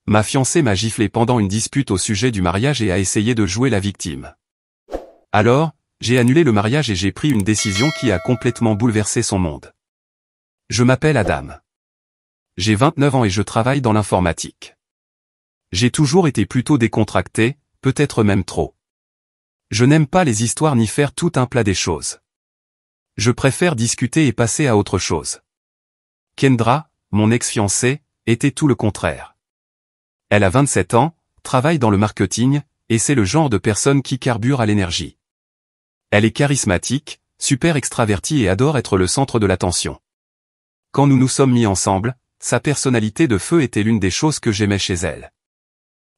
Ma fiancée m'a giflé pendant une dispute au sujet du mariage et a essayé de jouer la victime. Alors, j'ai annulé le mariage et j'ai pris une décision qui a complètement bouleversé son monde. Je m'appelle Adam. J'ai 29 ans et je travaille dans l'informatique. J'ai toujours été plutôt décontracté, peut-être même trop. Je n'aime pas les histoires ni faire tout un plat des choses. Je préfère discuter et passer à autre chose. Kendra, mon ex-fiancée, était tout le contraire. Elle a 27 ans, travaille dans le marketing, et c'est le genre de personne qui carbure à l'énergie. Elle est charismatique, super extravertie et adore être le centre de l'attention. Quand nous nous sommes mis ensemble, sa personnalité de feu était l'une des choses que j'aimais chez elle.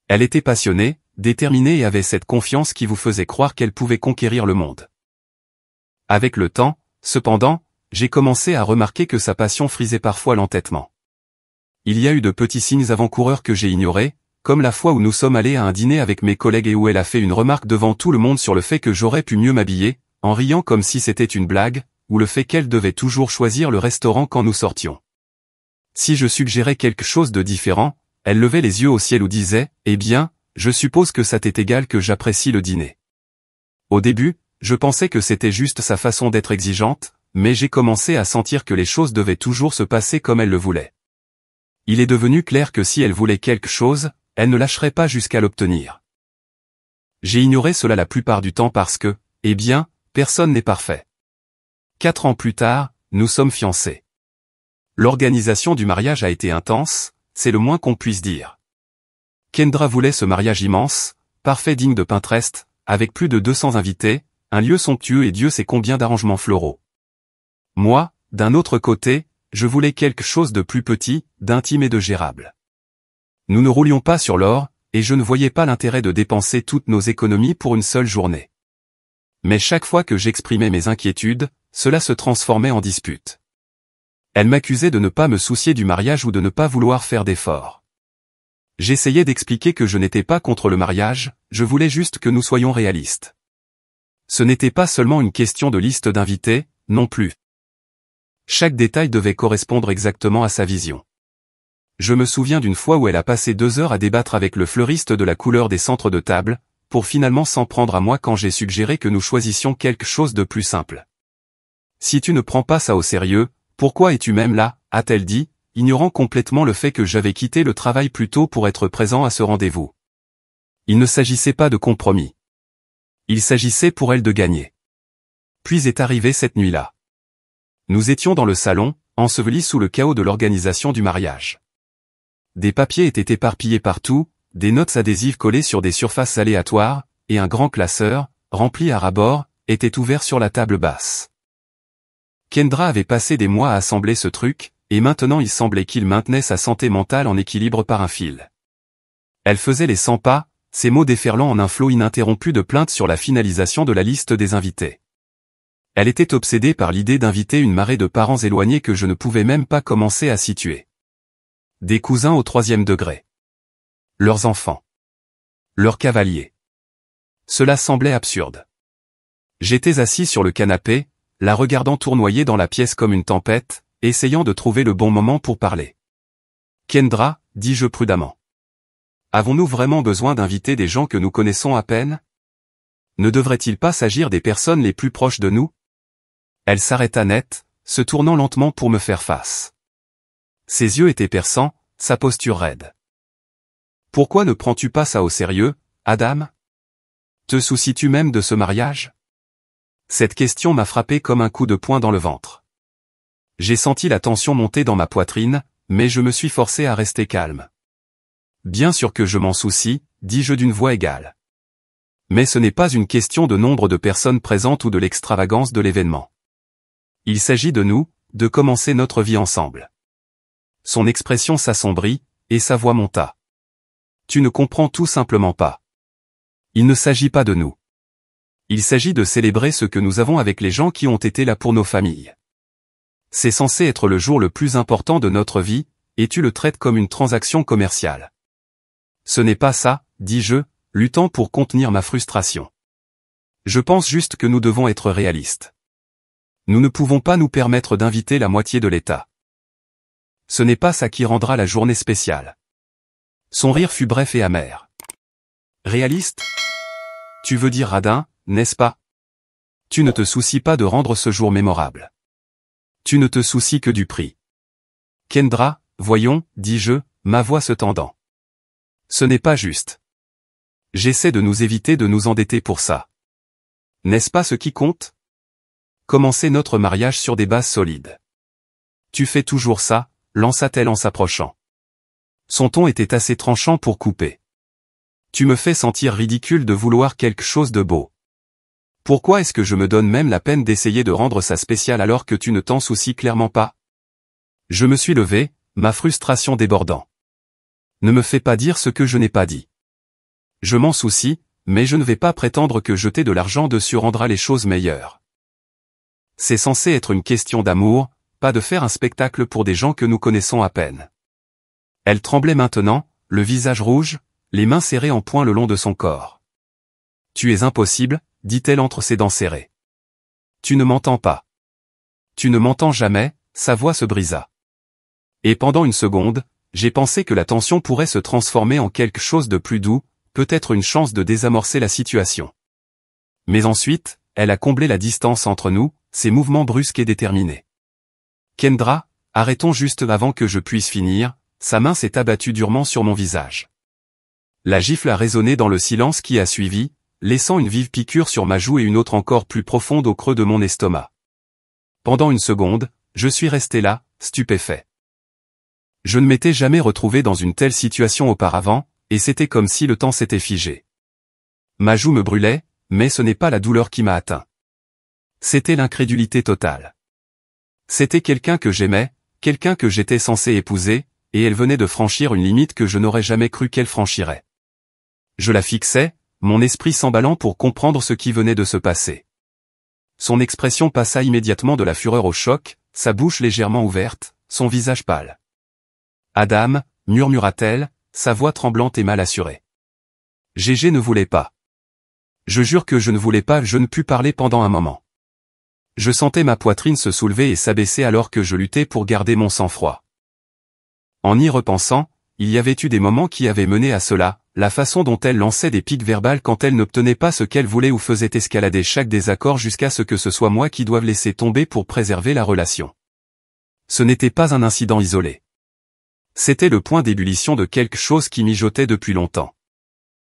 Elle était passionnée, déterminée et avait cette confiance qui vous faisait croire qu'elle pouvait conquérir le monde. Avec le temps, cependant, j'ai commencé à remarquer que sa passion frisait parfois l'entêtement. Il y a eu de petits signes avant-coureurs que j'ai ignorés, comme la fois où nous sommes allés à un dîner avec mes collègues et où elle a fait une remarque devant tout le monde sur le fait que j'aurais pu mieux m'habiller, en riant comme si c'était une blague, ou le fait qu'elle devait toujours choisir le restaurant quand nous sortions. Si je suggérais quelque chose de différent, elle levait les yeux au ciel ou disait « Eh bien, je suppose que ça t'est égal que j'apprécie le dîner. » Au début, je pensais que c'était juste sa façon d'être exigeante, mais j'ai commencé à sentir que les choses devaient toujours se passer comme elle le voulait. Il est devenu clair que si elle voulait quelque chose, elle ne lâcherait pas jusqu'à l'obtenir. J'ai ignoré cela la plupart du temps parce que, eh bien, personne n'est parfait. 4 ans plus tard, nous sommes fiancés. L'organisation du mariage a été intense, c'est le moins qu'on puisse dire. Kendra voulait ce mariage immense, parfait digne de Pinterest, avec plus de 200 invités, un lieu somptueux et Dieu sait combien d'arrangements floraux. Moi, d'un autre côté, je voulais quelque chose de plus petit, d'intime et de gérable. Nous ne roulions pas sur l'or, et je ne voyais pas l'intérêt de dépenser toutes nos économies pour une seule journée. Mais chaque fois que j'exprimais mes inquiétudes, cela se transformait en dispute. Elle m'accusait de ne pas me soucier du mariage ou de ne pas vouloir faire d'efforts. J'essayais d'expliquer que je n'étais pas contre le mariage, je voulais juste que nous soyons réalistes. Ce n'était pas seulement une question de liste d'invités, non plus. Chaque détail devait correspondre exactement à sa vision. Je me souviens d'une fois où elle a passé 2 heures à débattre avec le fleuriste de la couleur des centres de table, pour finalement s'en prendre à moi quand j'ai suggéré que nous choisissions quelque chose de plus simple. « Si tu ne prends pas ça au sérieux, pourquoi es-tu même là ?» a-t-elle dit, ignorant complètement le fait que j'avais quitté le travail plus tôt pour être présent à ce rendez-vous. Il ne s'agissait pas de compromis. Il s'agissait pour elle de gagner. Puis est arrivée cette nuit-là. Nous étions dans le salon, ensevelis sous le chaos de l'organisation du mariage. Des papiers étaient éparpillés partout, des notes adhésives collées sur des surfaces aléatoires, et un grand classeur, rempli à ras-bord, était ouvert sur la table basse. Kendra avait passé des mois à assembler ce truc, et maintenant il semblait qu'il maintenait sa santé mentale en équilibre par un fil. Elle faisait les 100 pas, ses mots déferlant en un flot ininterrompu de plaintes sur la finalisation de la liste des invités. Elle était obsédée par l'idée d'inviter une marée de parents éloignés que je ne pouvais même pas commencer à situer. Des cousins au 3e degré. Leurs enfants. Leurs cavaliers. Cela semblait absurde. J'étais assis sur le canapé, la regardant tournoyer dans la pièce comme une tempête, essayant de trouver le bon moment pour parler. « Kendra, dis-je prudemment. Avons-nous vraiment besoin d'inviter des gens que nous connaissons à peine? Ne devrait-il pas s'agir des personnes les plus proches de nous ?» Elle s'arrêta net, se tournant lentement pour me faire face. Ses yeux étaient perçants, sa posture raide. « Pourquoi ne prends-tu pas ça au sérieux, Adam? Te soucies-tu même de ce mariage? » Cette question m'a frappé comme un coup de poing dans le ventre. J'ai senti la tension monter dans ma poitrine, mais je me suis forcé à rester calme. « Bien sûr que je m'en soucie, dis-je d'une voix égale. Mais ce n'est pas une question de nombre de personnes présentes ou de l'extravagance de l'événement. Il s'agit de nous, de commencer notre vie ensemble. » Son expression s'assombrit, et sa voix monta. « Tu ne comprends tout simplement pas. Il ne s'agit pas de nous. Il s'agit de célébrer ce que nous avons avec les gens qui ont été là pour nos familles. C'est censé être le jour le plus important de notre vie, et tu le traites comme une transaction commerciale. » Ce n'est pas ça, dis-je, luttant pour contenir ma frustration. Je pense juste que nous devons être réalistes. Nous ne pouvons pas nous permettre d'inviter la moitié de l'État. Ce n'est pas ça qui rendra la journée spéciale. Son rire fut bref et amer. Réaliste? Tu veux dire radin, n'est-ce pas? Tu ne te soucies pas de rendre ce jour mémorable. Tu ne te soucies que du prix. Kendra, voyons, dis-je, ma voix se tendant. Ce n'est pas juste. J'essaie de nous éviter de nous endetter pour ça. N'est-ce pas ce qui compte? Commencer notre mariage sur des bases solides. Tu fais toujours ça, lança-t-elle en s'approchant. Son ton était assez tranchant pour couper. Tu me fais sentir ridicule de vouloir quelque chose de beau. Pourquoi est-ce que je me donne même la peine d'essayer de rendre ça spécial alors que tu ne t'en soucies clairement pas? Je me suis levé, ma frustration débordant. Ne me fais pas dire ce que je n'ai pas dit. Je m'en soucie, mais je ne vais pas prétendre que jeter de l'argent dessus rendra les choses meilleures. C'est censé être une question d'amour, pas de faire un spectacle pour des gens que nous connaissons à peine. Elle tremblait maintenant, le visage rouge, les mains serrées en poing le long de son corps. Tu es impossible, dit-elle entre ses dents serrées. Tu ne m'entends pas. Tu ne m'entends jamais, sa voix se brisa. Et pendant une seconde, j'ai pensé que la tension pourrait se transformer en quelque chose de plus doux, peut-être une chance de désamorcer la situation. Mais ensuite, elle a comblé la distance entre nous, ses mouvements brusques et déterminés. Kendra, arrêtons juste avant que je puisse finir, sa main s'est abattue durement sur mon visage. La gifle a résonné dans le silence qui a suivi, laissant une vive piqûre sur ma joue et une autre encore plus profonde au creux de mon estomac. Pendant une seconde, je suis resté là, stupéfait. Je ne m'étais jamais retrouvé dans une telle situation auparavant, et c'était comme si le temps s'était figé. Ma joue me brûlait, mais ce n'est pas la douleur qui m'a atteint. C'était l'incrédulité totale. C'était quelqu'un que j'aimais, quelqu'un que j'étais censé épouser, et elle venait de franchir une limite que je n'aurais jamais cru qu'elle franchirait. Je la fixais, mon esprit s'emballant pour comprendre ce qui venait de se passer. Son expression passa immédiatement de la fureur au choc, sa bouche légèrement ouverte, son visage pâle. « Adam » murmura-t-elle, sa voix tremblante et mal assurée. Gégé ne voulait pas. Je jure que je ne voulais pas, je ne pus parler pendant un moment. Je sentais ma poitrine se soulever et s'abaisser alors que je luttais pour garder mon sang-froid. En y repensant, il y avait eu des moments qui avaient mené à cela, la façon dont elle lançait des piques verbales quand elle n'obtenait pas ce qu'elle voulait ou faisait escalader chaque désaccord jusqu'à ce que ce soit moi qui doive laisser tomber pour préserver la relation. Ce n'était pas un incident isolé. C'était le point d'ébullition de quelque chose qui mijotait depuis longtemps.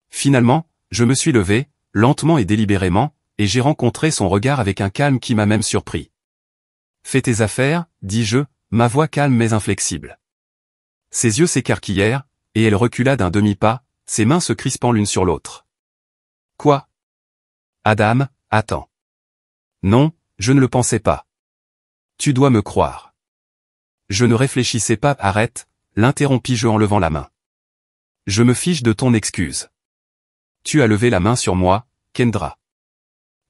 Finalement, je me suis levé, lentement et délibérément, et j'ai rencontré son regard avec un calme qui m'a même surpris. « Fais tes affaires, dis-je, ma voix calme mais inflexible. » Ses yeux s'écarquillèrent, et elle recula d'un demi-pas, ses mains se crispant l'une sur l'autre. « Quoi ? Adam, attends. » Non, je ne le pensais pas. Tu dois me croire. Je ne réfléchissais pas, arrête, l'interrompis-je en levant la main. Je me fiche de ton excuse. Tu as levé la main sur moi, Kendra.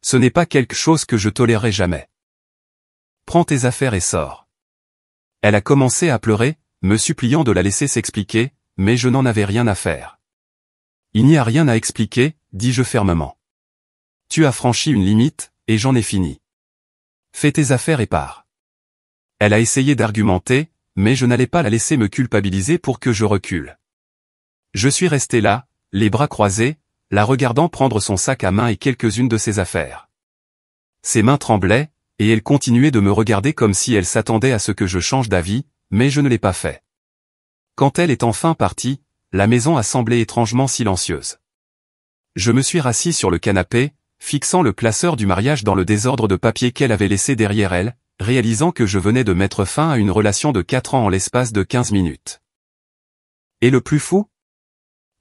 Ce n'est pas quelque chose que je tolérerai jamais. Prends tes affaires et sors. Elle a commencé à pleurer, me suppliant de la laisser s'expliquer, mais je n'en avais rien à faire. Il n'y a rien à expliquer, dis-je fermement. Tu as franchi une limite, et j'en ai fini. Fais tes affaires et pars. Elle a essayé d'argumenter, mais je n'allais pas la laisser me culpabiliser pour que je recule. Je suis resté là, les bras croisés, la regardant prendre son sac à main et quelques-unes de ses affaires. Ses mains tremblaient, et elle continuait de me regarder comme si elle s'attendait à ce que je change d'avis, mais je ne l'ai pas fait. Quand elle est enfin partie, la maison a semblé étrangement silencieuse. Je me suis rassis sur le canapé, fixant le classeur du mariage dans le désordre de papier qu'elle avait laissé derrière elle, réalisant que je venais de mettre fin à une relation de 4 ans en l'espace de 15 minutes. Et le plus fou ?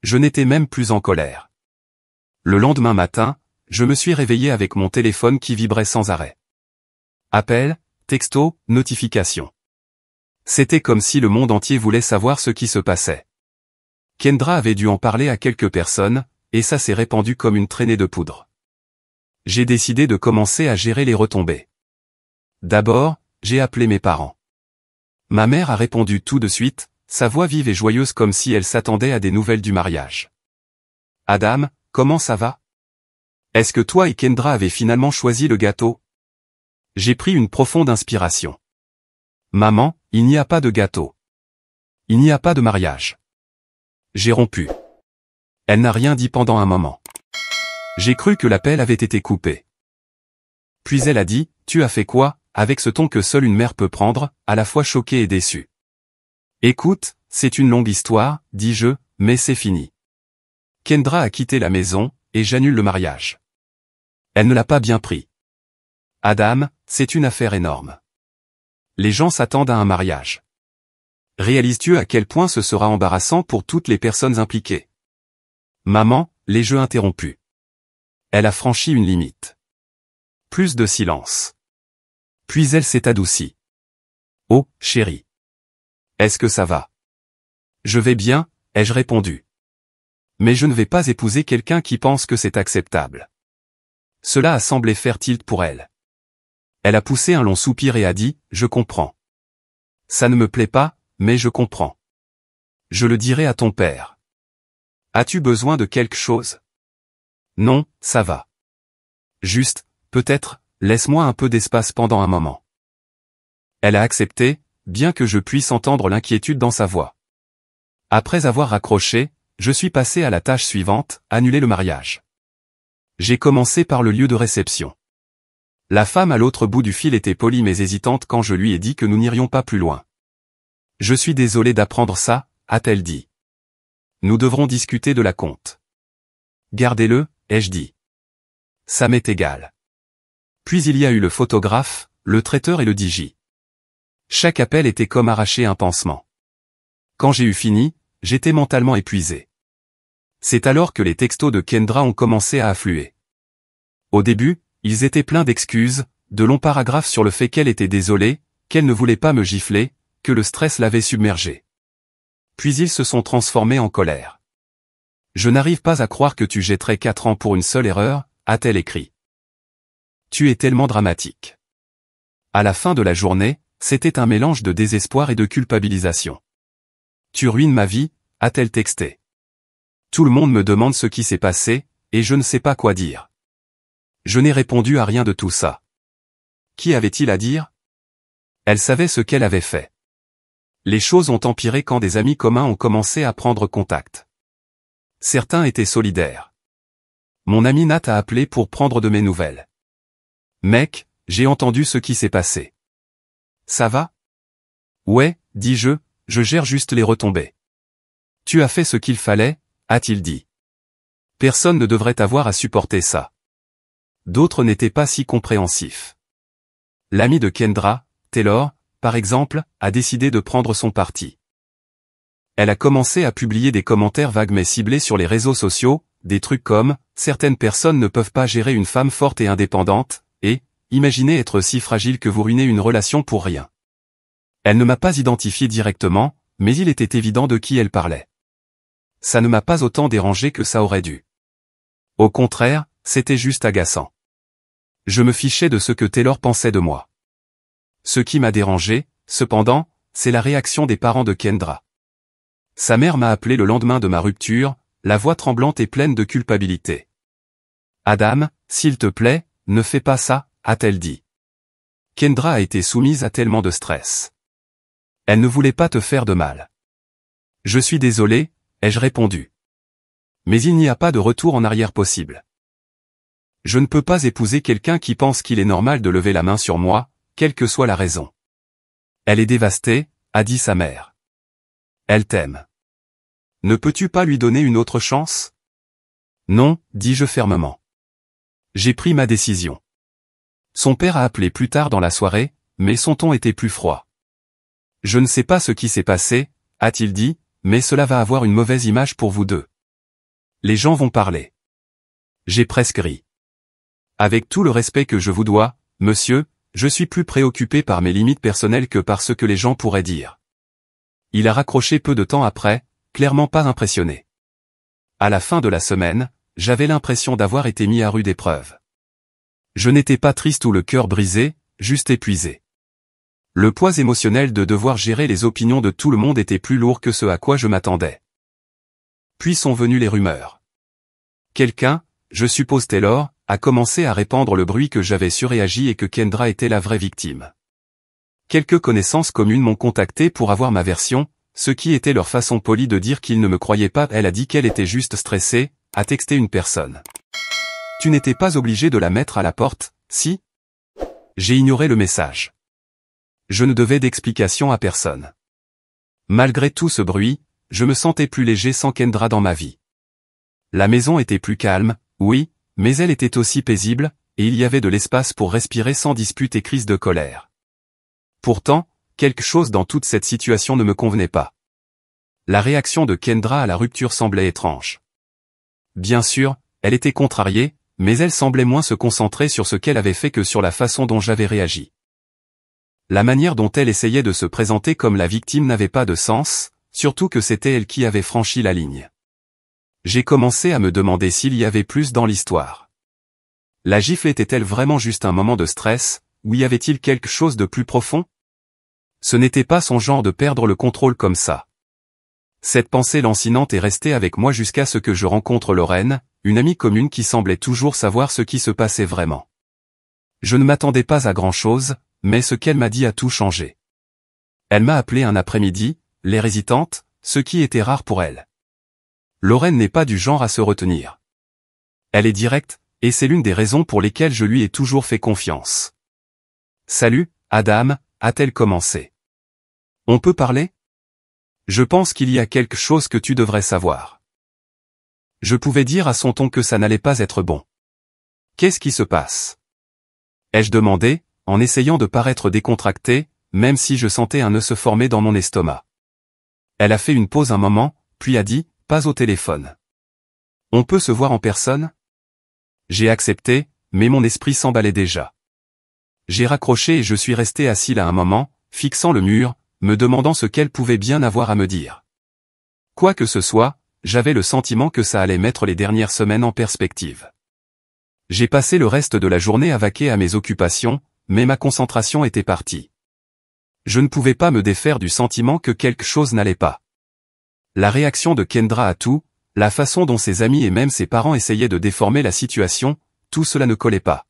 Je n'étais même plus en colère. Le lendemain matin, je me suis réveillé avec mon téléphone qui vibrait sans arrêt. Appel, texto, notification. C'était comme si le monde entier voulait savoir ce qui se passait. Kendra avait dû en parler à quelques personnes, et ça s'est répandu comme une traînée de poudre. J'ai décidé de commencer à gérer les retombées. D'abord, j'ai appelé mes parents. Ma mère a répondu tout de suite, sa voix vive et joyeuse comme si elle s'attendait à des nouvelles du mariage. « Adam, comment ça va ? Est-ce que toi et Kendra avez finalement choisi le gâteau ? » J'ai pris une profonde inspiration. « Maman, il n'y a pas de gâteau. Il n'y a pas de mariage. J'ai rompu. Elle n'a rien dit pendant un moment. J'ai cru que l'appel avait été coupé. Puis elle a dit, « Tu as fait quoi ?» avec ce ton que seule une mère peut prendre, à la fois choquée et déçue. « Écoute, c'est une longue histoire, dis-je, mais c'est fini. Kendra a quitté la maison, et j'annule le mariage. » Elle ne l'a pas bien pris. Adam, c'est une affaire énorme. Les gens s'attendent à un mariage. Réalises-tu à quel point ce sera embarrassant pour toutes les personnes impliquées? Maman, les jeux interrompus. Elle a franchi une limite. Plus de silence. Puis elle s'est adoucie. Oh, chérie. Est-ce que ça va? Je vais bien, ai-je répondu. Mais je ne vais pas épouser quelqu'un qui pense que c'est acceptable. Cela a semblé faire tilt pour elle. Elle a poussé un long soupir et a dit, je comprends. Ça ne me plaît pas, mais je comprends. Je le dirai à ton père. As-tu besoin de quelque chose? Non, ça va. Juste, peut-être, laisse-moi un peu d'espace pendant un moment. Elle a accepté, bien que je puisse entendre l'inquiétude dans sa voix. Après avoir raccroché, je suis passé à la tâche suivante, annuler le mariage. J'ai commencé par le lieu de réception. La femme à l'autre bout du fil était polie mais hésitante quand je lui ai dit que nous n'irions pas plus loin. Je suis désolé d'apprendre ça, a-t-elle dit. Nous devrons discuter de la compte. Gardez-le, ai-je dit. Ça m'est égal. Puis il y a eu le photographe, le traiteur et le DJ. Chaque appel était comme arracher un pansement. Quand j'ai eu fini, j'étais mentalement épuisé. C'est alors que les textos de Kendra ont commencé à affluer. Au début, ils étaient pleins d'excuses, de longs paragraphes sur le fait qu'elle était désolée, qu'elle ne voulait pas me gifler, que le stress l'avait submergée. Puis ils se sont transformés en colère. Je n'arrive pas à croire que tu jetterais 4 ans pour une seule erreur, a-t-elle écrit. Tu es tellement dramatique. À la fin de la journée, c'était un mélange de désespoir et de culpabilisation. Tu ruines ma vie, a-t-elle texté. Tout le monde me demande ce qui s'est passé, et je ne sais pas quoi dire. Je n'ai répondu à rien de tout ça. Qui avait-il à dire? Elle savait ce qu'elle avait fait. Les choses ont empiré quand des amis communs ont commencé à prendre contact. Certains étaient solidaires. Mon ami Nat a appelé pour prendre de mes nouvelles. Mec, j'ai entendu ce qui s'est passé. Ça va? Ouais, dis-je, je gère juste les retombées. Tu as fait ce qu'il fallait, a-t-il dit. Personne ne devrait avoir à supporter ça. D'autres n'étaient pas si compréhensifs. L'ami de Kendra, Taylor, par exemple, a décidé de prendre son parti. Elle a commencé à publier des commentaires vagues mais ciblés sur les réseaux sociaux, des trucs comme « Certaines personnes ne peuvent pas gérer une femme forte et indépendante » et « Imaginez être si fragile que vous ruinez une relation pour rien ». Elle ne m'a pas identifié directement, mais il était évident de qui elle parlait. Ça ne m'a pas autant dérangé que ça aurait dû. Au contraire, c'était juste agaçant. Je me fichais de ce que Taylor pensait de moi. Ce qui m'a dérangé, cependant, c'est la réaction des parents de Kendra. Sa mère m'a appelé le lendemain de ma rupture, la voix tremblante et pleine de culpabilité. « Adam, s'il te plaît, ne fais pas ça », a-t-elle dit. Kendra a été soumise à tellement de stress. Elle ne voulait pas te faire de mal. Je suis désolé, ai-je répondu. Mais il n'y a pas de retour en arrière possible. Je ne peux pas épouser quelqu'un qui pense qu'il est normal de lever la main sur moi, quelle que soit la raison. Elle est dévastée, a dit sa mère. Elle t'aime. Ne peux-tu pas lui donner une autre chance? Non, dis-je fermement. J'ai pris ma décision. Son père a appelé plus tard dans la soirée, mais son ton était plus froid. Je ne sais pas ce qui s'est passé, a-t-il dit, mais cela va avoir une mauvaise image pour vous deux. Les gens vont parler. J'ai presque ri. Avec tout le respect que je vous dois, monsieur, je suis plus préoccupé par mes limites personnelles que par ce que les gens pourraient dire. Il a raccroché peu de temps après, clairement pas impressionné. À la fin de la semaine, j'avais l'impression d'avoir été mis à rude épreuve. Je n'étais pas triste ou le cœur brisé, juste épuisé. Le poids émotionnel de devoir gérer les opinions de tout le monde était plus lourd que ce à quoi je m'attendais. Puis sont venues les rumeurs. Quelqu'un, je suppose Taylor, a commencé à répandre le bruit que j'avais surréagi et que Kendra était la vraie victime. Quelques connaissances communes m'ont contacté pour avoir ma version, ce qui était leur façon polie de dire qu'ils ne me croyaient pas. Elle a dit qu'elle était juste stressée, a texté une personne. Tu n'étais pas obligé de la mettre à la porte, si? J'ai ignoré le message. Je ne devais d'explication à personne. Malgré tout ce bruit, je me sentais plus léger sans Kendra dans ma vie. La maison était plus calme, oui, mais elle était aussi paisible, et il y avait de l'espace pour respirer sans dispute et crise de colère. Pourtant, quelque chose dans toute cette situation ne me convenait pas. La réaction de Kendra à la rupture semblait étrange. Bien sûr, elle était contrariée, mais elle semblait moins se concentrer sur ce qu'elle avait fait que sur la façon dont j'avais réagi. La manière dont elle essayait de se présenter comme la victime n'avait pas de sens, surtout que c'était elle qui avait franchi la ligne. J'ai commencé à me demander s'il y avait plus dans l'histoire. La gifle était-elle vraiment juste un moment de stress, ou y avait-il quelque chose de plus profond? Ce n'était pas son genre de perdre le contrôle comme ça. Cette pensée lancinante est restée avec moi jusqu'à ce que je rencontre Lorraine, une amie commune qui semblait toujours savoir ce qui se passait vraiment. Je ne m'attendais pas à grand-chose, mais ce qu'elle m'a dit a tout changé. Elle m'a appelé un après-midi, l'air hésitante, ce qui était rare pour elle. Lorraine n'est pas du genre à se retenir. Elle est directe, et c'est l'une des raisons pour lesquelles je lui ai toujours fait confiance. « Salut, Adam », a-t-elle commencé. « On peut parler ? Je pense qu'il y a quelque chose que tu devrais savoir. » Je pouvais dire à son ton que ça n'allait pas être bon. « Qu'est-ce qui se passe ?» ai-je demandé, en essayant de paraître décontracté, même si je sentais un nœud se former dans mon estomac. Elle a fait une pause un moment, puis a dit, « Pas au téléphone. On peut se voir en personne ?» J'ai accepté, mais mon esprit s'emballait déjà. J'ai raccroché et je suis resté assis là un moment, fixant le mur, me demandant ce qu'elle pouvait bien avoir à me dire. Quoi que ce soit, j'avais le sentiment que ça allait mettre les dernières semaines en perspective. J'ai passé le reste de la journée à vaquer à mes occupations, mais ma concentration était partie. Je ne pouvais pas me défaire du sentiment que quelque chose n'allait pas. La réaction de Kendra à tout, la façon dont ses amis et même ses parents essayaient de déformer la situation, tout cela ne collait pas.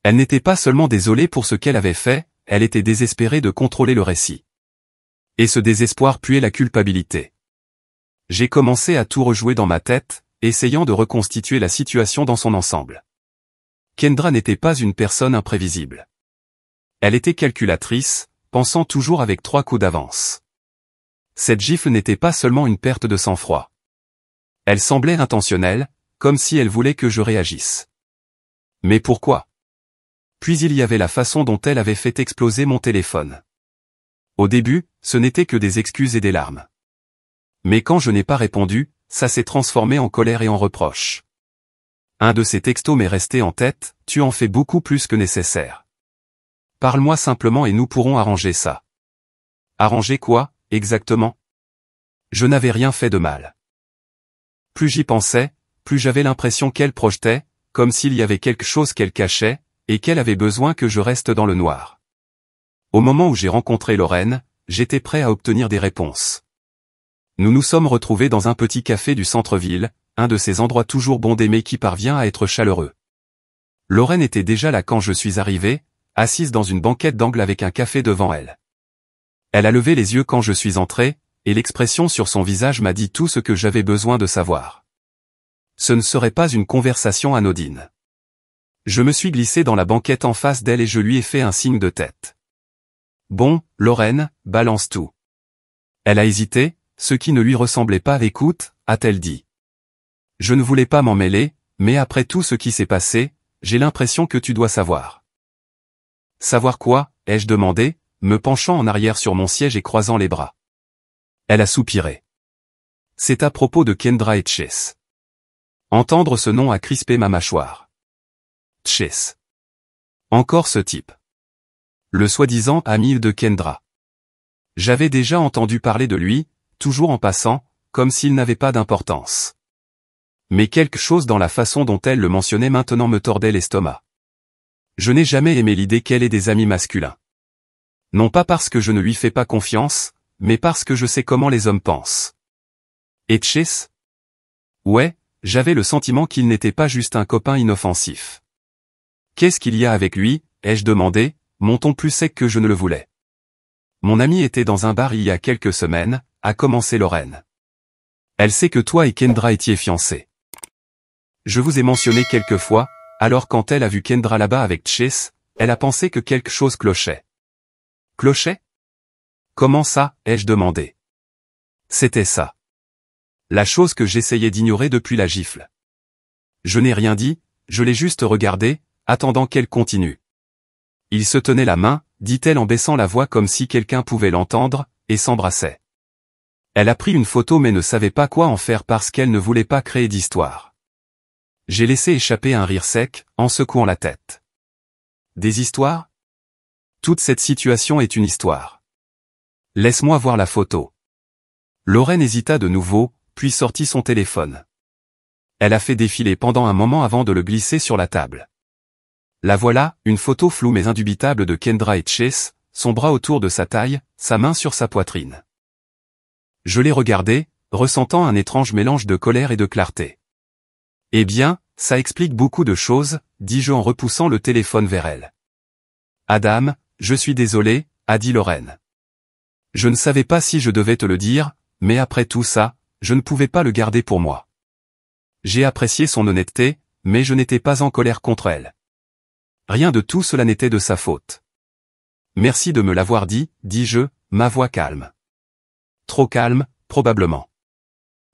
Elle n'était pas seulement désolée pour ce qu'elle avait fait, elle était désespérée de contrôler le récit. Et ce désespoir puait la culpabilité. J'ai commencé à tout rejouer dans ma tête, essayant de reconstituer la situation dans son ensemble. Kendra n'était pas une personne imprévisible. Elle était calculatrice, pensant toujours avec 3 coups d'avance. Cette gifle n'était pas seulement une perte de sang-froid. Elle semblait intentionnelle, comme si elle voulait que je réagisse. Mais pourquoi? Puis il y avait la façon dont elle avait fait exploser mon téléphone. Au début, ce n'était que des excuses et des larmes. Mais quand je n'ai pas répondu, ça s'est transformé en colère et en reproche. Un de ces textos m'est resté en tête, « Tu en fais beaucoup plus que nécessaire. Parle-moi simplement et nous pourrons arranger ça. » Arranger quoi, exactement? Je n'avais rien fait de mal. Plus j'y pensais, plus j'avais l'impression qu'elle projetait, comme s'il y avait quelque chose qu'elle cachait, et qu'elle avait besoin que je reste dans le noir. Au moment où j'ai rencontré Lorraine, j'étais prêt à obtenir des réponses. Nous nous sommes retrouvés dans un petit café du centre-ville, un de ces endroits toujours bondés mais qui parvient à être chaleureux. Lorraine était déjà là quand je suis arrivé, assise dans une banquette d'angle avec un café devant elle. Elle a levé les yeux quand je suis entré, et l'expression sur son visage m'a dit tout ce que j'avais besoin de savoir. Ce ne serait pas une conversation anodine. Je me suis glissé dans la banquette en face d'elle et je lui ai fait un signe de tête. Bon, Lorraine, balance tout. Elle a hésité, ce qui ne lui ressemblait pas. Écoute, a-t-elle dit. Je ne voulais pas m'en mêler, mais après tout ce qui s'est passé, j'ai l'impression que tu dois savoir. Savoir quoi, ai-je demandé, me penchant en arrière sur mon siège et croisant les bras. Elle a soupiré. C'est à propos de Kendra et Chase. Entendre ce nom a crispé ma mâchoire. Chase. Encore ce type. Le soi-disant ami de Kendra. J'avais déjà entendu parler de lui, toujours en passant, comme s'il n'avait pas d'importance. Mais quelque chose dans la façon dont elle le mentionnait maintenant me tordait l'estomac. Je n'ai jamais aimé l'idée qu'elle ait des amis masculins. Non pas parce que je ne lui fais pas confiance, mais parce que je sais comment les hommes pensent. Et Chase? Ouais, j'avais le sentiment qu'il n'était pas juste un copain inoffensif. Qu'est-ce qu'il y a avec lui, ai-je demandé, mon ton plus sec que je ne le voulais. Mon amie était dans un bar il y a quelques semaines, a commencé Lorraine. Elle sait que toi et Kendra étiez fiancés. Je vous ai mentionné quelques fois, alors quand elle a vu Kendra là-bas avec Chase, elle a pensé que quelque chose clochait. Clochait? Comment ça, ai-je demandé. C'était ça. La chose que j'essayais d'ignorer depuis la gifle. Je n'ai rien dit, je l'ai juste regardé, attendant qu'elle continue. Ils se tenaient la main, dit-elle en baissant la voix comme si quelqu'un pouvait l'entendre, et s'embrassaient. Elle a pris une photo mais ne savait pas quoi en faire parce qu'elle ne voulait pas créer d'histoire. J'ai laissé échapper un rire sec, en secouant la tête. Des histoires? Toute cette situation est une histoire. Laisse-moi voir la photo. Lorraine hésita de nouveau, puis sortit son téléphone. Elle a fait défiler pendant un moment avant de le glisser sur la table. La voilà, une photo floue mais indubitable de Kendra et Chase, son bras autour de sa taille, sa main sur sa poitrine. Je l'ai regardée, ressentant un étrange mélange de colère et de clarté. Eh bien, ça explique beaucoup de choses, dis-je en repoussant le téléphone vers elle. Adam, je suis désolé, a dit Lorraine. Je ne savais pas si je devais te le dire, mais après tout ça, je ne pouvais pas le garder pour moi. J'ai apprécié son honnêteté, mais je n'étais pas en colère contre elle. Rien de tout cela n'était de sa faute. Merci de me l'avoir dit, dis-je, ma voix calme. Trop calme, probablement.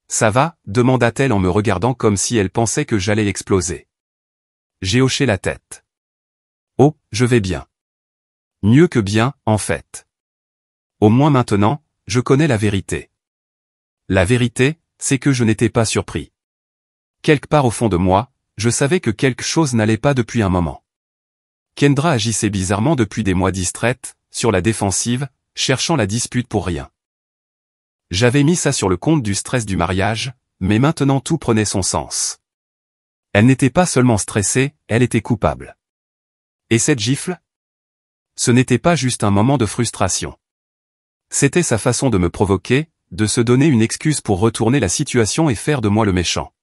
Ça va, demanda-t-elle en me regardant comme si elle pensait que j'allais exploser. J'ai hoché la tête. Oh, je vais bien. Mieux que bien, en fait. Au moins maintenant, je connais la vérité. La vérité, c'est que je n'étais pas surpris. Quelque part au fond de moi, je savais que quelque chose n'allait pas depuis un moment. Kendra agissait bizarrement depuis des mois distraite, sur la défensive, cherchant la dispute pour rien. J'avais mis ça sur le compte du stress du mariage, mais maintenant tout prenait son sens. Elle n'était pas seulement stressée, elle était coupable. Et cette gifle? Ce n'était pas juste un moment de frustration. C'était sa façon de me provoquer, de se donner une excuse pour retourner la situation et faire de moi le méchant.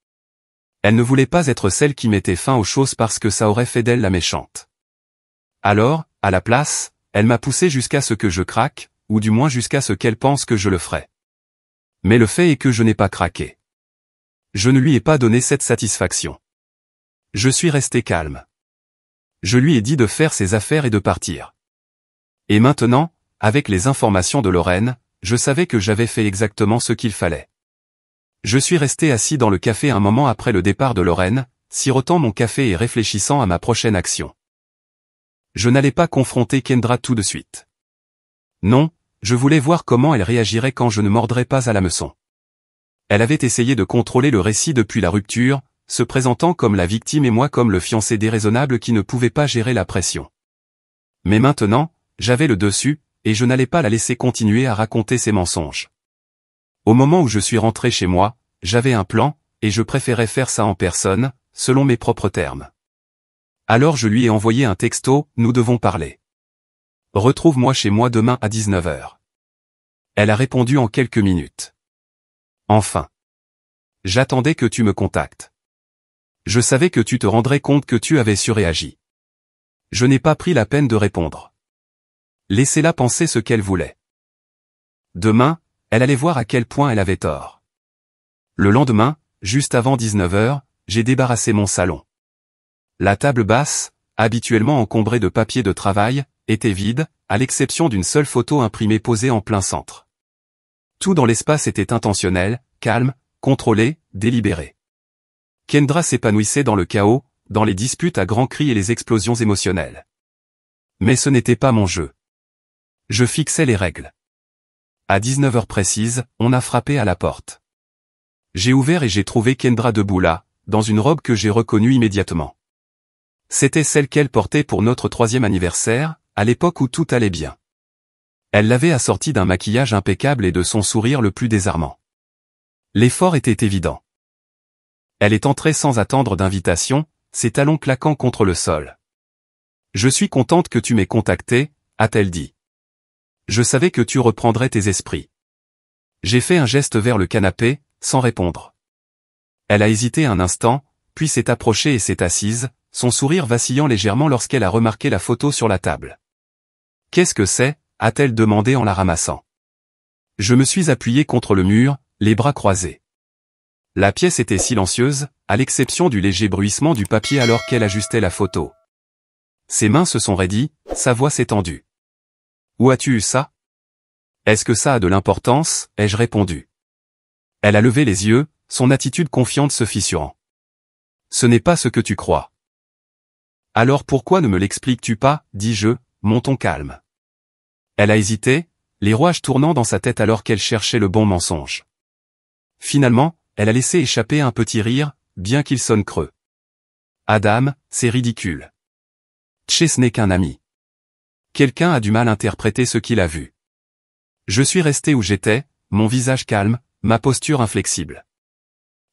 Elle ne voulait pas être celle qui mettait fin aux choses parce que ça aurait fait d'elle la méchante. Alors, à la place, elle m'a poussé jusqu'à ce que je craque, ou du moins jusqu'à ce qu'elle pense que je le ferai. Mais le fait est que je n'ai pas craqué. Je ne lui ai pas donné cette satisfaction. Je suis resté calme. Je lui ai dit de faire ses affaires et de partir. Et maintenant, avec les informations de Lorraine, je savais que j'avais fait exactement ce qu'il fallait. Je suis resté assis dans le café un moment après le départ de Lorraine, sirotant mon café et réfléchissant à ma prochaine action. Je n'allais pas confronter Kendra tout de suite. Non, je voulais voir comment elle réagirait quand je ne mordrais pas à l'hameçon. Elle avait essayé de contrôler le récit depuis la rupture, se présentant comme la victime et moi comme le fiancé déraisonnable qui ne pouvait pas gérer la pression. Mais maintenant, j'avais le dessus, et je n'allais pas la laisser continuer à raconter ses mensonges. Au moment où je suis rentré chez moi, j'avais un plan, et je préférais faire ça en personne, selon mes propres termes. Alors je lui ai envoyé un texto, nous devons parler. Retrouve-moi chez moi demain à 19h. Elle a répondu en quelques minutes. Enfin. J'attendais que tu me contactes. Je savais que tu te rendrais compte que tu avais surréagi. Je n'ai pas pris la peine de répondre. Laissez-la penser ce qu'elle voulait. Demain, elle allait voir à quel point elle avait tort. Le lendemain, juste avant 19h, j'ai débarrassé mon salon. La table basse, habituellement encombrée de papier de travail, était vide, à l'exception d'une seule photo imprimée posée en plein centre. Tout dans l'espace était intentionnel, calme, contrôlé, délibéré. Kendra s'épanouissait dans le chaos, dans les disputes à grands cris et les explosions émotionnelles. Mais ce n'était pas mon jeu. Je fixais les règles. À 19h précise, on a frappé à la porte. J'ai ouvert et j'ai trouvé Kendra debout là, dans une robe que j'ai reconnue immédiatement. C'était celle qu'elle portait pour notre 3e anniversaire, à l'époque où tout allait bien. Elle l'avait assortie d'un maquillage impeccable et de son sourire le plus désarmant. L'effort était évident. Elle est entrée sans attendre d'invitation, ses talons claquant contre le sol. « Je suis contente que tu m'aies contacté », a-t-elle dit. « Je savais que tu reprendrais tes esprits. » J'ai fait un geste vers le canapé, sans répondre. Elle a hésité un instant, puis s'est approchée et s'est assise, son sourire vacillant légèrement lorsqu'elle a remarqué la photo sur la table. « Qu'est-ce que c'est » a-t-elle demandé en la ramassant. Je me suis appuyé contre le mur, les bras croisés. La pièce était silencieuse, à l'exception du léger bruissement du papier alors qu'elle ajustait la photo. Ses mains se sont raidies, sa voix s'est tendue. « Où as-tu eu ça ? Est-ce que ça a de l'importance » ai-je répondu. Elle a levé les yeux, son attitude confiante se fissurant. « Ce n'est pas ce que tu crois. »« Alors pourquoi ne me l'expliques-tu pas » dis-je, mon ton calme. Elle a hésité, les rouages tournant dans sa tête alors qu'elle cherchait le bon mensonge. Finalement, elle a laissé échapper un petit rire, bien qu'il sonne creux. « Adam, c'est ridicule. Chase n'est qu'un ami. Quelqu'un a du mal à interpréter ce qu'il a vu. » Je suis resté où j'étais, mon visage calme, ma posture inflexible.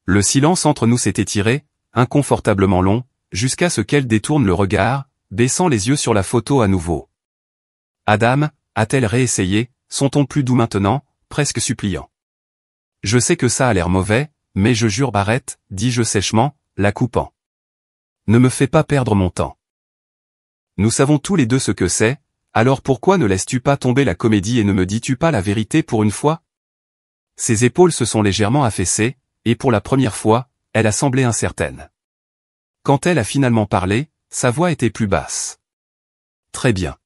Le silence entre nous s'est étiré, inconfortablement long, jusqu'à ce qu'elle détourne le regard, baissant les yeux sur la photo à nouveau. « Adam » a-t-elle réessayé, son ton plus doux maintenant, presque suppliant. « Je sais que ça a l'air mauvais, mais je jure arrête, dis-je sèchement, la coupant. Ne me fais pas perdre mon temps. Nous savons tous les deux ce que c'est, alors pourquoi ne laisses-tu pas tomber la comédie et ne me dis-tu pas la vérité pour une fois ?» Ses épaules se sont légèrement affaissées, et pour la première fois, elle a semblé incertaine. Quand elle a finalement parlé, sa voix était plus basse. « Très bien.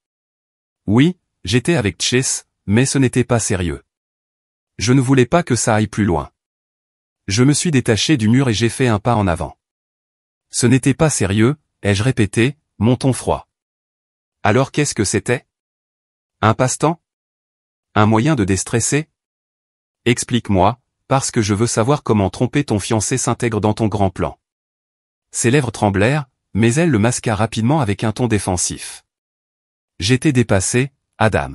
Oui, j'étais avec Chase, mais ce n'était pas sérieux. Je ne voulais pas que ça aille plus loin. Je me suis détaché du mur et j'ai fait un pas en avant. Ce n'était pas sérieux, ai-je répété, mon ton froid. Alors qu'est-ce que c'était ? Un passe-temps ? Un moyen de déstresser ? Explique-moi, parce que je veux savoir comment tromper ton fiancé s'intègre dans ton grand plan. Ses lèvres tremblèrent, mais elle le masqua rapidement avec un ton défensif. J'étais dépassé, Adam.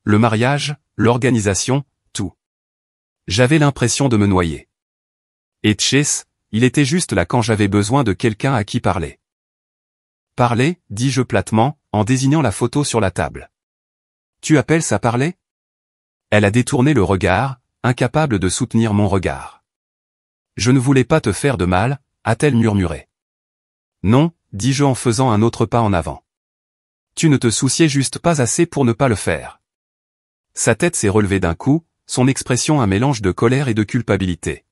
Le mariage, l'organisation, tout. J'avais l'impression de me noyer. Et Chase, il était juste là quand j'avais besoin de quelqu'un à qui parler. Parler, dis-je platement, en désignant la photo sur la table. Tu appelles ça parler ? Elle a détourné le regard, incapable de soutenir mon regard. Je ne voulais pas te faire de mal, a-t-elle murmuré. Non, dis-je en faisant un autre pas en avant. Tu ne te souciais juste pas assez pour ne pas le faire. Sa tête s'est relevée d'un coup, son expression un mélange de colère et de culpabilité.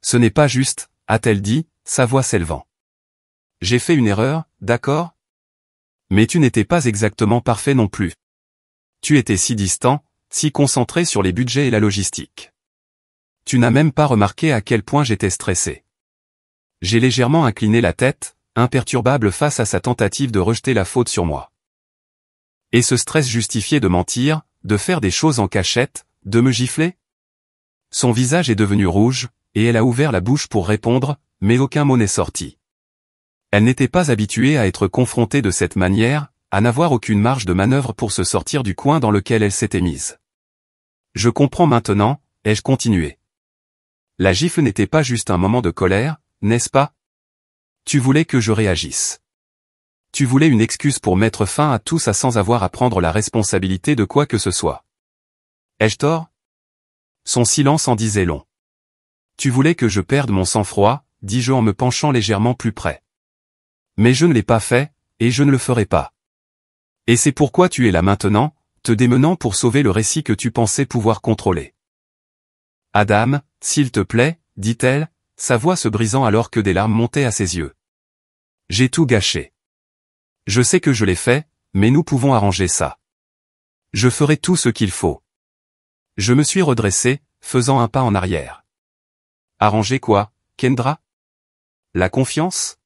Ce n'est pas juste, a-t-elle dit, sa voix s'élevant. J'ai fait une erreur, d'accord ? Mais tu n'étais pas exactement parfait non plus. Tu étais si distant, si concentré sur les budgets et la logistique. Tu n'as même pas remarqué à quel point j'étais stressé. J'ai légèrement incliné la tête, imperturbable face à sa tentative de rejeter la faute sur moi. Et ce stress justifiait de mentir, de faire des choses en cachette, de me gifler ? Son visage est devenu rouge, et elle a ouvert la bouche pour répondre, mais aucun mot n'est sorti. Elle n'était pas habituée à être confrontée de cette manière, à n'avoir aucune marge de manœuvre pour se sortir du coin dans lequel elle s'était mise. Je comprends maintenant, ai-je continué. La gifle n'était pas juste un moment de colère, n'est-ce pas ? Tu voulais que je réagisse. Tu voulais une excuse pour mettre fin à tout ça sans avoir à prendre la responsabilité de quoi que ce soit. Ai-je tort ? Son silence en disait long. Tu voulais que je perde mon sang-froid, dis-je en me penchant légèrement plus près. Mais je ne l'ai pas fait, et je ne le ferai pas. Et c'est pourquoi tu es là maintenant, te démenant pour sauver le récit que tu pensais pouvoir contrôler. Adam, s'il te plaît, dit-elle, sa voix se brisant alors que des larmes montaient à ses yeux. J'ai tout gâché. Je sais que je l'ai fait, mais nous pouvons arranger ça. Je ferai tout ce qu'il faut. Je me suis redressé, faisant un pas en arrière. Arranger quoi, Kendra ? La confiance ?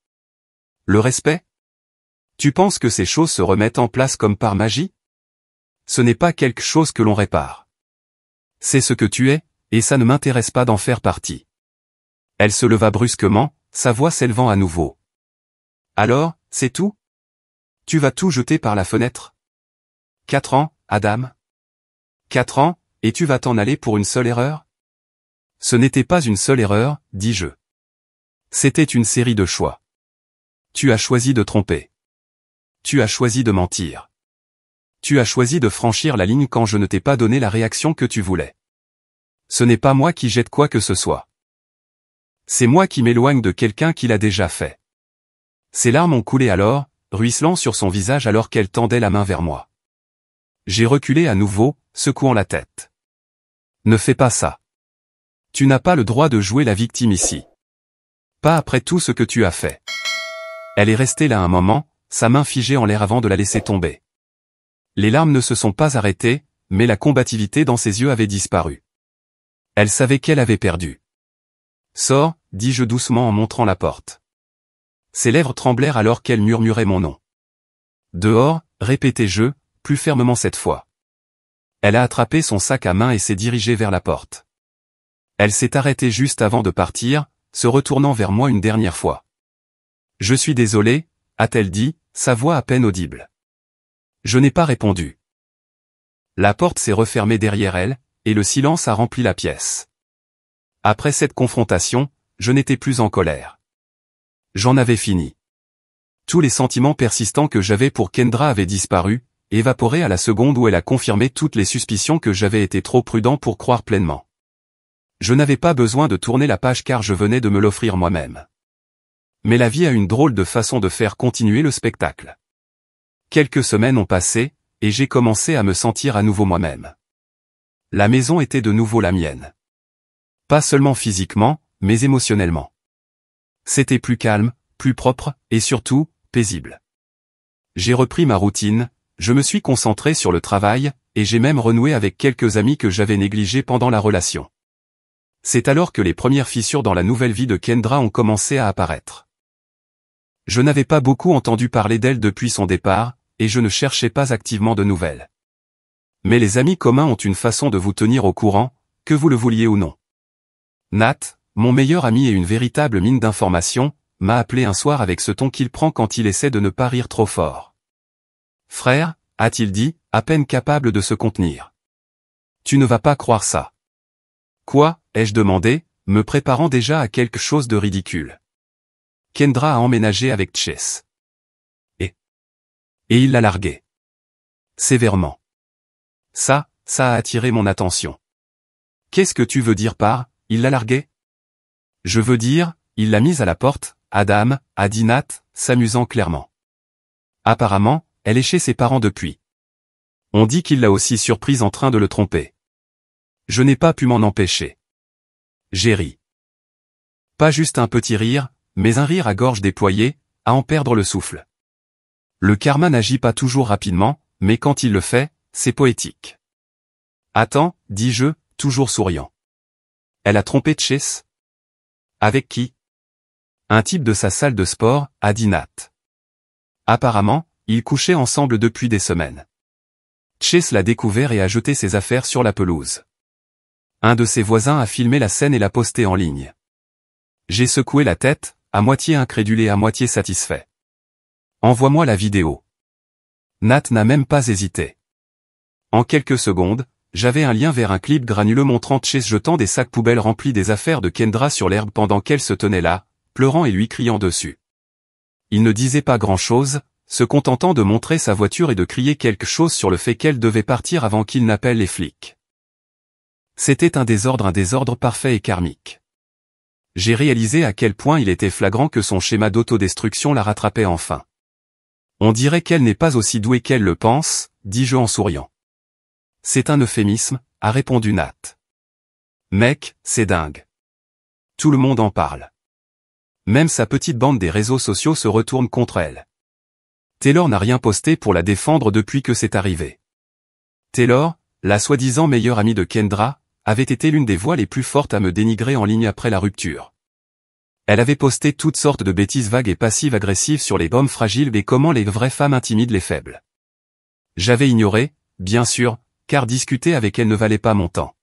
Le respect ? Tu penses que ces choses se remettent en place comme par magie ? Ce n'est pas quelque chose que l'on répare. C'est ce que tu es, et ça ne m'intéresse pas d'en faire partie. Elle se leva brusquement, sa voix s'élevant à nouveau. Alors, c'est tout ? Tu vas tout jeter par la fenêtre ? 4 ans, Adam ? 4 ans, et tu vas t'en aller pour une seule erreur ? Ce n'était pas une seule erreur, dis-je. C'était une série de choix. Tu as choisi de tromper. Tu as choisi de mentir. Tu as choisi de franchir la ligne quand je ne t'ai pas donné la réaction que tu voulais. Ce n'est pas moi qui jette quoi que ce soit. C'est moi qui m'éloigne de quelqu'un qui l'a déjà fait. Ses larmes ont coulé alors, ruisselant sur son visage alors qu'elle tendait la main vers moi. J'ai reculé à nouveau, secouant la tête. Ne fais pas ça. Tu n'as pas le droit de jouer la victime ici. Pas après tout ce que tu as fait. Elle est restée là un moment, sa main figée en l'air avant de la laisser tomber. Les larmes ne se sont pas arrêtées, mais la combativité dans ses yeux avait disparu. Elle savait qu'elle avait perdu. Sors, dis-je doucement en montrant la porte. Ses lèvres tremblèrent alors qu'elle murmurait mon nom. Dehors, répétai-je, plus fermement cette fois. Elle a attrapé son sac à main et s'est dirigée vers la porte. Elle s'est arrêtée juste avant de partir, se retournant vers moi une dernière fois. Je suis désolé, a-t-elle dit, sa voix à peine audible. Je n'ai pas répondu. La porte s'est refermée derrière elle, et le silence a rempli la pièce. Après cette confrontation, je n'étais plus en colère. J'en avais fini. Tous les sentiments persistants que j'avais pour Kendra avaient disparu, évaporés à la seconde où elle a confirmé toutes les suspicions que j'avais été trop prudent pour croire pleinement. Je n'avais pas besoin de tourner la page car je venais de me l'offrir moi-même. Mais la vie a une drôle de façon de faire continuer le spectacle. Quelques semaines ont passé, et j'ai commencé à me sentir à nouveau moi-même. La maison était de nouveau la mienne. Pas seulement physiquement, mais émotionnellement. C'était plus calme, plus propre, et surtout, paisible. J'ai repris ma routine, je me suis concentré sur le travail, et j'ai même renoué avec quelques amis que j'avais négligés pendant la relation. C'est alors que les premières fissures dans la nouvelle vie de Kendra ont commencé à apparaître. Je n'avais pas beaucoup entendu parler d'elle depuis son départ, et je ne cherchais pas activement de nouvelles. Mais les amis communs ont une façon de vous tenir au courant, que vous le vouliez ou non. Nat, mon meilleur ami et une véritable mine d'informations, m'a appelé un soir avec ce ton qu'il prend quand il essaie de ne pas rire trop fort. « Frère » a-t-il dit, à peine capable de se contenir. « Tu ne vas pas croire ça. »« Quoi » ai-je demandé, me préparant déjà à quelque chose de ridicule. Kendra a emménagé avec Chase. Et il l'a largué. Sévèrement. Ça a attiré mon attention. Qu'est-ce que tu veux dire par « il l'a largué » ? Je veux dire, il l'a mise à la porte, Adam, a dit Nat, s'amusant clairement. Apparemment, elle est chez ses parents depuis. On dit qu'il l'a aussi surprise en train de le tromper. Je n'ai pas pu m'en empêcher. J'ai ri. Pas juste un petit rire, mais un rire à gorge déployée, à en perdre le souffle. Le karma n'agit pas toujours rapidement, mais quand il le fait, c'est poétique. Attends, dis-je, toujours souriant. Elle a trompé Chase ? Avec qui ? Un type de sa salle de sport, a dit Nat. Apparemment, ils couchaient ensemble depuis des semaines. Chase l'a découvert et a jeté ses affaires sur la pelouse. Un de ses voisins a filmé la scène et l'a postée en ligne. J'ai secoué la tête, à moitié incrédule et à moitié satisfait. Envoie-moi la vidéo. Nat n'a même pas hésité. En quelques secondes, j'avais un lien vers un clip granuleux montrant Chase jetant des sacs poubelles remplis des affaires de Kendra sur l'herbe pendant qu'elle se tenait là, pleurant et lui criant dessus. Il ne disait pas grand-chose, se contentant de montrer sa voiture et de crier quelque chose sur le fait qu'elle devait partir avant qu'il n'appelle les flics. C'était un désordre parfait et karmique. J'ai réalisé à quel point il était flagrant que son schéma d'autodestruction la rattrapait enfin. On dirait qu'elle n'est pas aussi douée qu'elle le pense, dis-je en souriant. C'est un euphémisme, a répondu Nat. Mec, c'est dingue. Tout le monde en parle. Même sa petite bande des réseaux sociaux se retourne contre elle. Taylor n'a rien posté pour la défendre depuis que c'est arrivé. Taylor, la soi-disant meilleure amie de Kendra, avait été l'une des voix les plus fortes à me dénigrer en ligne après la rupture. Elle avait posté toutes sortes de bêtises vagues et passives-agressives sur les hommes fragiles et comment les vraies femmes intimident les faibles. J'avais ignoré, bien sûr, car discuter avec elle ne valait pas mon temps.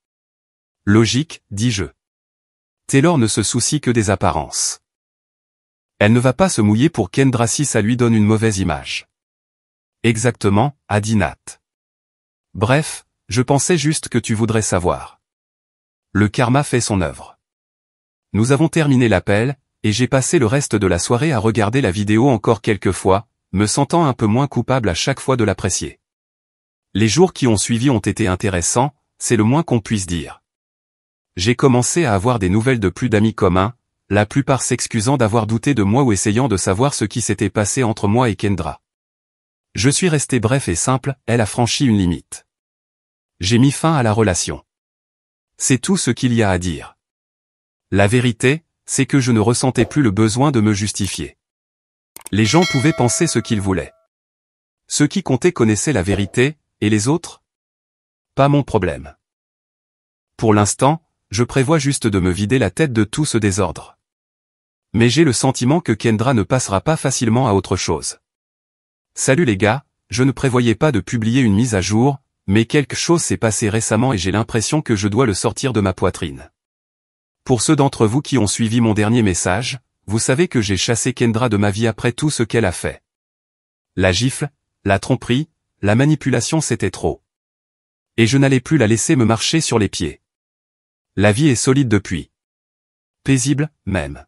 Logique, dis-je. Taylor ne se soucie que des apparences. Elle ne va pas se mouiller pour Kendra si ça lui donne une mauvaise image. Exactement, a dit Nat. Bref, je pensais juste que tu voudrais savoir. Le karma fait son œuvre. Nous avons terminé l'appel, et j'ai passé le reste de la soirée à regarder la vidéo encore quelques fois, me sentant un peu moins coupable à chaque fois de l'apprécier. Les jours qui ont suivi ont été intéressants, c'est le moins qu'on puisse dire. J'ai commencé à avoir des nouvelles de plus d'amis communs, la plupart s'excusant d'avoir douté de moi ou essayant de savoir ce qui s'était passé entre moi et Kendra. Je suis resté bref et simple, elle a franchi une limite. J'ai mis fin à la relation. C'est tout ce qu'il y a à dire. La vérité, c'est que je ne ressentais plus le besoin de me justifier. Les gens pouvaient penser ce qu'ils voulaient. Ceux qui comptaient connaissaient la vérité, et les autres? Pas mon problème. Pour l'instant, je prévois juste de me vider la tête de tout ce désordre. Mais j'ai le sentiment que Kendra ne passera pas facilement à autre chose. Salut les gars, je ne prévoyais pas de publier une mise à jour, mais quelque chose s'est passé récemment et j'ai l'impression que je dois le sortir de ma poitrine. Pour ceux d'entre vous qui ont suivi mon dernier message, vous savez que j'ai chassé Kendra de ma vie après tout ce qu'elle a fait. La gifle, la tromperie, la manipulation c'était trop. Et je n'allais plus la laisser me marcher sur les pieds. La vie est solide depuis. Paisible, même.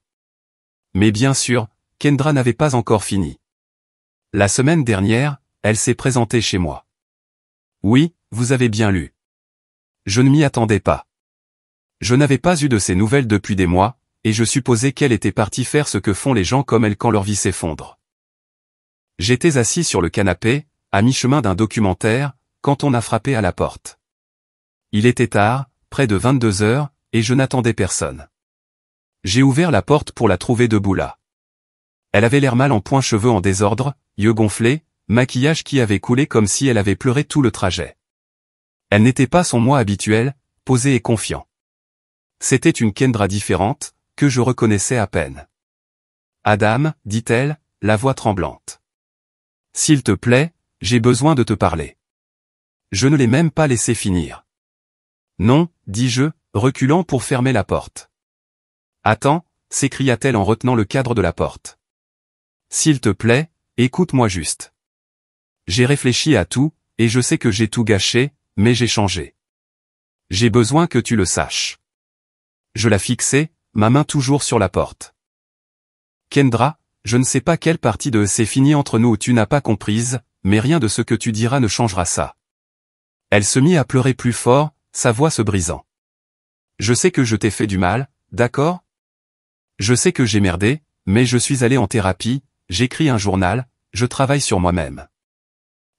Mais bien sûr, Kendra n'avait pas encore fini. La semaine dernière, elle s'est présentée chez moi. Oui, vous avez bien lu. Je ne m'y attendais pas. Je n'avais pas eu de ses nouvelles depuis des mois, et je supposais qu'elle était partie faire ce que font les gens comme elle quand leur vie s'effondre. J'étais assis sur le canapé, à mi-chemin d'un documentaire, quand on a frappé à la porte. Il était tard, près de 22 heures, et je n'attendais personne. J'ai ouvert la porte pour la trouver debout là. Elle avait l'air mal en point, cheveux en désordre, yeux gonflés, maquillage qui avait coulé comme si elle avait pleuré tout le trajet. Elle n'était pas son moi habituel, posé et confiant. C'était une Kendra différente, que je reconnaissais à peine. Adam, dit-elle, la voix tremblante. S'il te plaît, j'ai besoin de te parler. Je ne l'ai même pas laissé finir. Non, dis-je, reculant pour fermer la porte. Attends, s'écria-t-elle en retenant le cadre de la porte. S'il te plaît, écoute-moi juste. J'ai réfléchi à tout, et je sais que j'ai tout gâché, mais j'ai changé. J'ai besoin que tu le saches. Je la fixai, ma main toujours sur la porte. Kendra, je ne sais pas quelle partie de c'est fini entre nous tu n'as pas comprise, mais rien de ce que tu diras ne changera ça. Elle se mit à pleurer plus fort, sa voix se brisant. Je sais que je t'ai fait du mal, d'accord? Je sais que j'ai merdé, mais je suis allé en thérapie, j'écris un journal, je travaille sur moi-même.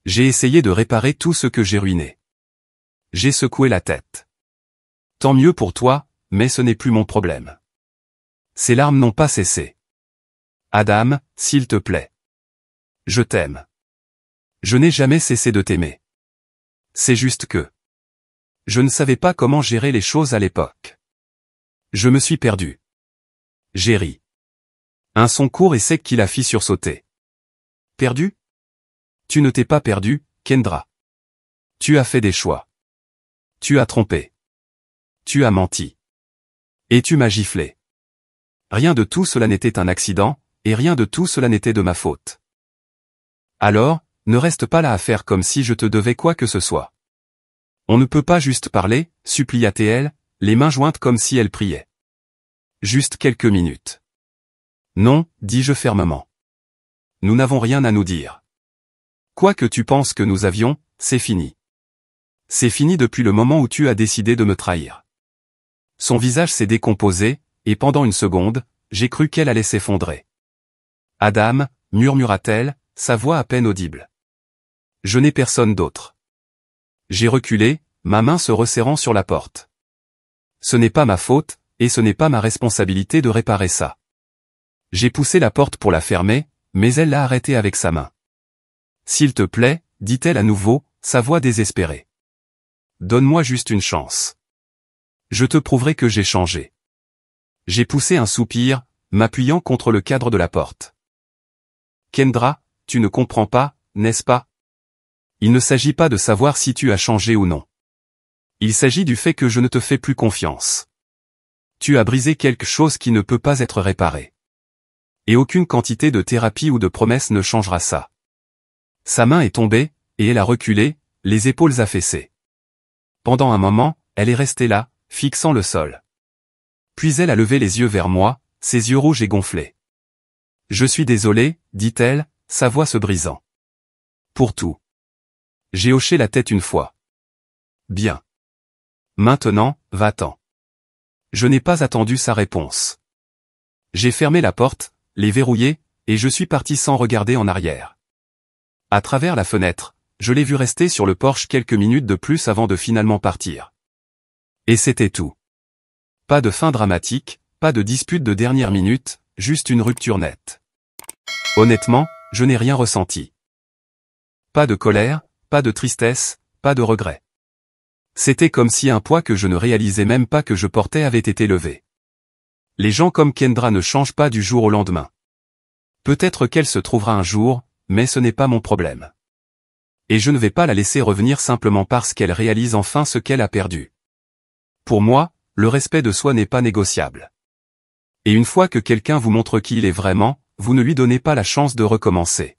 J'ai essayé de réparer tout ce que j'ai ruiné. J'ai secoué la tête. Tant mieux pour toi, mais ce n'est plus mon problème. Ces larmes n'ont pas cessé. Adam, s'il te plaît. Je t'aime. Je n'ai jamais cessé de t'aimer. C'est juste que je ne savais pas comment gérer les choses à l'époque. Je me suis perdu. J'ai ri. Un son court et sec qui la fit sursauter. Perdu? Tu ne t'es pas perdu, Kendra. Tu as fait des choix. Tu as trompé. Tu as menti. Et tu m'as giflé. Rien de tout cela n'était un accident, et rien de tout cela n'était de ma faute. Alors, ne reste pas là à faire comme si je te devais quoi que ce soit. On ne peut pas juste parler, supplia-t-elle, les mains jointes comme si elle priait. Juste quelques minutes. Non, dis-je fermement. Nous n'avons rien à nous dire. Quoi que tu penses que nous avions, c'est fini. C'est fini depuis le moment où tu as décidé de me trahir. Son visage s'est décomposé, et pendant une seconde, j'ai cru qu'elle allait s'effondrer. Adam, murmura-t-elle, sa voix à peine audible. Je n'ai personne d'autre. J'ai reculé, ma main se resserrant sur la porte. Ce n'est pas ma faute, et ce n'est pas ma responsabilité de réparer ça. J'ai poussé la porte pour la fermer, mais elle l'a arrêtée avec sa main. S'il te plaît, dit-elle à nouveau, sa voix désespérée. Donne-moi juste une chance. Je te prouverai que j'ai changé. J'ai poussé un soupir, m'appuyant contre le cadre de la porte. Kendra, tu ne comprends pas, n'est-ce pas? Il ne s'agit pas de savoir si tu as changé ou non. Il s'agit du fait que je ne te fais plus confiance. Tu as brisé quelque chose qui ne peut pas être réparé. Et aucune quantité de thérapie ou de promesse ne changera ça. Sa main est tombée, et elle a reculé, les épaules affaissées. Pendant un moment, elle est restée là, fixant le sol. Puis elle a levé les yeux vers moi, ses yeux rouges et gonflés. Je suis désolé, dit-elle, sa voix se brisant. Pour tout. J'ai hoché la tête une fois. Bien. Maintenant, va-t'en. Je n'ai pas attendu sa réponse. J'ai fermé la porte, les verrouillé, et je suis parti sans regarder en arrière. À travers la fenêtre, je l'ai vu rester sur le porche quelques minutes de plus avant de finalement partir. Et c'était tout. Pas de fin dramatique, pas de dispute de dernière minute, juste une rupture nette. Honnêtement, je n'ai rien ressenti. Pas de colère, pas de tristesse, pas de regret. C'était comme si un poids que je ne réalisais même pas que je portais avait été levé. Les gens comme Kendra ne changent pas du jour au lendemain. Peut-être qu'elle se trouvera un jour, mais ce n'est pas mon problème. Et je ne vais pas la laisser revenir simplement parce qu'elle réalise enfin ce qu'elle a perdu. Pour moi, le respect de soi n'est pas négociable. Et une fois que quelqu'un vous montre qui il est vraiment, vous ne lui donnez pas la chance de recommencer.